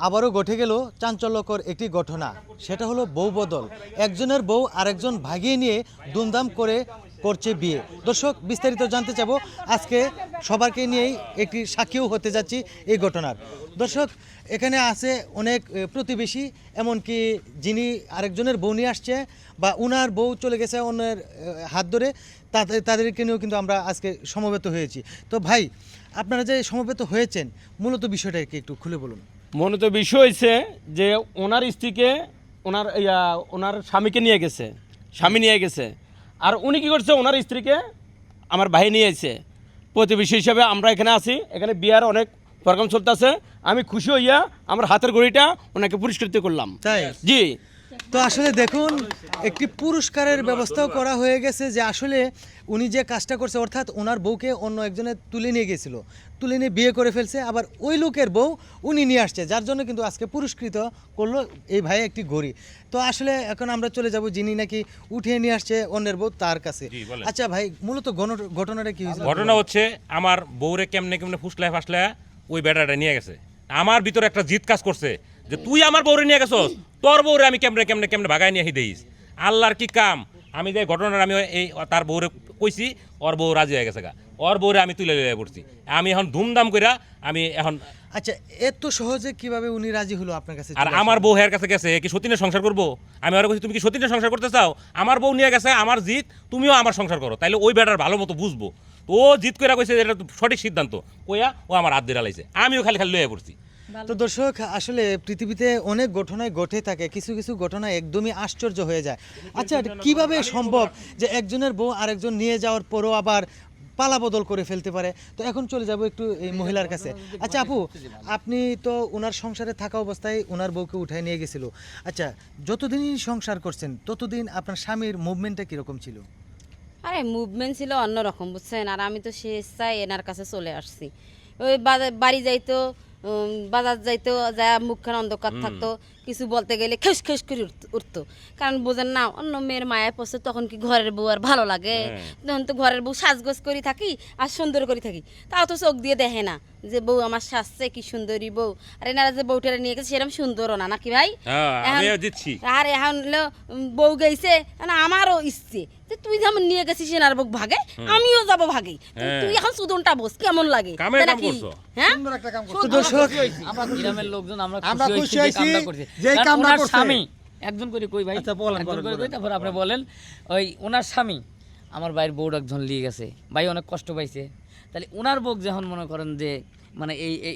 আবারও ঘটে গেল চাঞ্চল্যকর একটি ঘটনা, সেটা হলো বউ বদল। একজনের বউ আরেকজন ভাগিয়ে নিয়ে দুমদাম করে করছে বিয়ে। দর্শক, বিস্তারিত জানতে চাবো আজকে সবারকে নিয়েই একটি সাক্ষীও হতে যাচ্ছি এই ঘটনার। দর্শক, এখানে আছে অনেক প্রতিবেশী, এমনকি যিনি আরেকজনের বউ নিয়ে আসছে বা উনার বউ চলে গেছে অন্যের হাত ধরে, তাদেরকে নিয়েও কিন্তু আমরা আজকে সমবেত হয়েছি। তো ভাই, আপনারা যে সমবেত হয়েছেন, মূলত বিষয়টা কি একটু খুলে বলুন। মূলত বিষয় হয়েছে যে ওনার স্ত্রীকে ওনার স্বামীকে নিয়ে গেছে, স্বামী নিয়ে গেছে, আর উনি কী করছে, ওনার স্ত্রীকে আমার ভাই নিয়ে এসেছে। প্রতিবেশী হিসাবে আমরা এখানে আছি, এখানে বিয়ার অনেক প্রোগ্রাম চলতেছে। আমি খুশি হইয়া আমার হাতের ঘড়িটা ওনাকে পুরস্কৃত করলাম। তাই? জি। তো আসলে দেখুন, একটি পুরস্কারের ব্যবস্থাও করা হয়ে গেছে, যে আসলে উনি যে কাজটা করছে, অর্থাৎ ওনার বউকে অন্য একজনে তুলে নিয়ে গেছিল, তুলে নিয়ে বিয়ে করে ফেলছে, আবার ওই লোকের বউ উনি নিয়ে আসছে, যার জন্য কিন্তু আজকে পুরস্কৃত করলো এই ভাই একটি ঘড়ি। তো আসলে এখন আমরা চলে যাব যিনি নাকি উঠিয়ে নিয়ে আসছে অন্যের বউ, তার কাছে। আচ্ছা ভাই, মূলত ঘটনাটা কি হয়েছে? ঘটনা হচ্ছে, আমার বউরে কেমনে কেমনে ফুসলায় ফাসলায় ওই বেটাটা নিয়ে গেছে। আমার ভিতরে একটা জিদ কাজ করছে যে তুই আমার বউরে নিয়ে গেছস, তোর বউরে আমি কেমনে কেমনে কেমনে ভাগায় নিয়ে দিস। আল্লাহর কি কাম, আমি যে ঘটনার আমি এই তার বউরে কইছি, ওর বউ রাজি হয়ে গেছে গা, ওর বউরে আমি তুলে লিয়ে পড়ছি। আমি এখন ধুমধাম কইরা আমি এখন। আচ্ছা, এত সহজে কিভাবে উনি রাজি হলো আপনার কাছে? আর আমার বউ হের কাছে গেছে, কি সতীনের সংসার করবো? আমি ওরা কইছি তুমি কি সতীনের সংসার করতে চাও? আমার বউ নিয়ে গেছে, আমার জিত, তুমিও আমার সংসার করো, তাইলে ওই বেটার ভালো মতো বুঝবো। ও জিত কইরা কইছে এটা সঠিক সিদ্ধান্ত, কইয়া ও আমার হাত দিয়ে লাইছে, আমিও খালি খালি লয়ে পড়ছি। তো দর্শক, আসলে পৃথিবীতে অনেক ঘটনায় ঘটে থাকে, কিছু কিছু ঘটনা একদমই আশ্চর্য হয়ে যায়। আচ্ছা, এটা কিভাবে সম্ভব যে একজনের বউ আরেকজন নিয়ে যাওয়ার পরও আবার পালা বদল করে ফেলতে পারে? তো এখন চলে যাব একটু এই মহিলার কাছে। আচ্ছা আপু, আপনি তো ওনার সংসারে থাকা অবস্থায় ওনার বউকে উঠায় নিয়ে গেছিল। আচ্ছা, যতদিনই সংসার করছেন ততদিন আপনার স্বামীর মুভমেন্টটা কিরকম ছিল? আরে মুভমেন্ট ছিল অন্যরকম, বুঝছেন। আর আমি তো সে ইচ্ছায় এনার কাছে চলে আসছি। ওই বাড়ি যাইতো, বাজার যাইতো, যা মুখখান অন্ধকার থাকতো, কিছু বলতে গেলে খেস খেস করে উঠতো। কারণ বোঝেন না, অন্য মেয়ের মায়ায় পড়ছে, তখন কি ঘরের বউ আর ভালো লাগে? তখন তো ঘরের বউ সাজগোজ করে থাকি আর সুন্দর করে থাকি, তাও তো চোখ দিয়ে দেখে না যে বউ আমার সাজছে, কি সুন্দরী বউ। আর এনারা যে বউটারা নিয়ে গেছে সেরকম সুন্দরও না, নাকি ভাই? আর এখন হলো বউ গেছে, আমারও ইচ্ছে যে তুই যেমন নিয়ে গেছিস এনার বউ ভাগে, আমিও যাবো ভাগে। তুই এখন সুদনটা বস, কেমন লাগে? হ্যাঁ, গ্রামের লোকজন আমরা খুশি হয়েছি যে কামটা করছে। স্বামী একজন করে কই ভাই, একজন করে কই, তারপর আপনি বলেন। ওই ওনার স্বামী আমার ভাইয়ের বউটা একজন নিয়ে গেছে, ভাই অনেক কষ্ট পাইছে। তাহলে ওনার বউ যখন মনে করেন যে মানে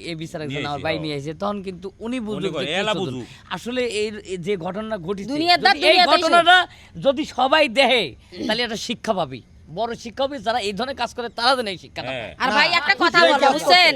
এই বিচার একজন আমার ভাই নিয়ে আসে, তখন কিন্তু উনি বুঝুক আসলে এই যে ঘটনা ঘটেছে, এই ঘটনাটা যদি সবাই দেখে তাহলে একটা শিক্ষা পাবি, বড় শিক্ষা হবে। যারা এই ধরনের কাজ করে তারা যেন এই শিক্ষাটা পায়। আর ভাই একটা কথা বলবো, বুঝছেন,